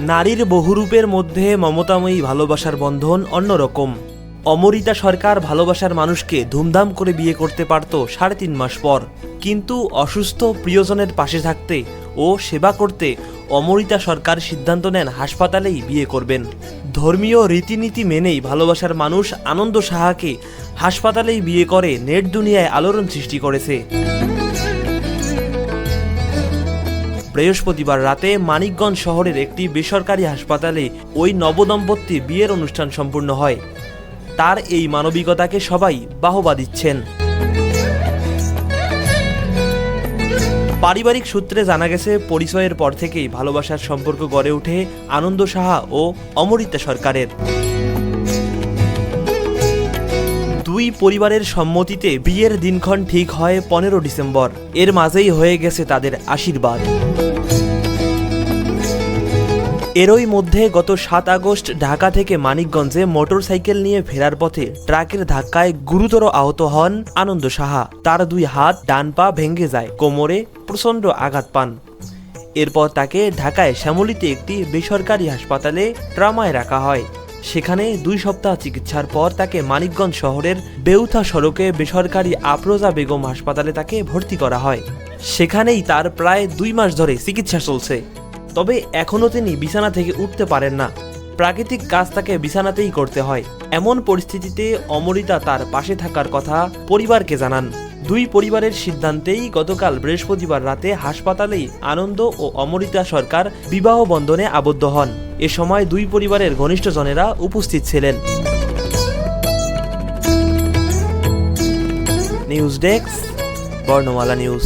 নারীর বহুরূপের মধ্যে মমতাময়ী ভালোবাসার বন্ধন অন্যরকম। অমরিতা সরকার ভালোবাসার মানুষকে ধুমধাম করে বিয়ে করতে পারত 3.5 মাস পর, কিন্তু অসুস্থ প্রিয়জনের পাশে থাকতে ও সেবা করতে অমরিতা সরকার সিদ্ধান্ত নেন হাসপাতালেই বিয়ে করবেন। ধর্মীয় রীতিনীতি মেনেই ভালোবাসার মানুষ আনন্দ সাহাকে হাসপাতালেই বিয়ে করে নেট দুনিয়ায় আলোড়ন সৃষ্টি করেছে। বৃহস্পতিবার রাতে মানিকগঞ্জ শহরের একটি বেসরকারি হাসপাতালে ওই নবদম্পতির বিয়ের অনুষ্ঠান সম্পূর্ণ হয়। তার এই মানবিকতাকে সবাই বাহবা দিচ্ছেন। পারিবারিক সূত্রে জানা গেছে, পরিচয়ের পর থেকেই ভালোবাসার সম্পর্ক গড়ে ওঠে আনন্দ সাহা ও অমরিতা সরকারের। দুই পরিবারের সম্মতিতে বিয়ের দিনক্ষণ ঠিক হয় 15 ডিসেম্বর। এর মাঝেই হয়ে গেছে তাদের আশীর্বাদ। এরই মধ্যে গত 7 আগস্ট ঢাকা থেকে মানিকগঞ্জে মোটরসাইকেল নিয়ে ফেরার পথে ট্রাকের ধাক্কায় গুরুতর আহত হন আনন্দ সাহা। তার 2 হাত ডান পা ভেঙে যায়, কোমরে প্রচণ্ড আঘাত পান। এরপর তাকে ঢাকায় শ্যামলীতে একটি বেসরকারি হাসপাতালে ট্রমায় রাখা হয়। সেখানে 2 সপ্তাহ চিকিৎসার পর তাকে মানিকগঞ্জ শহরের বেউথা সড়কে বেসরকারি আফরোজা বেগম হাসপাতালে তাকে ভর্তি করা হয়। সেখানেই তার প্রায় 2 মাস ধরে চিকিৎসা চলছে। তবে এখনও তিনি বিছানা থেকে উঠতে পারেন না। প্রাকৃতিক কাজ তাকে বিছানাতেই করতে হয়। এমন পরিস্থিতিতে অমরিতা তার পাশে থাকার কথা পরিবারকে জানান। 2 পরিবারের সিদ্ধান্তেই গতকাল বৃহস্পতিবার রাতে হাসপাতালেই আনন্দ ও অমরিতা সরকার বিবাহ বন্ধনে আবদ্ধ হন। এ সময় 2 পরিবারের ঘনিষ্ঠজনেরা উপস্থিত ছিলেন। নিউজ ডেস্ক, বর্ণমালা নিউজ।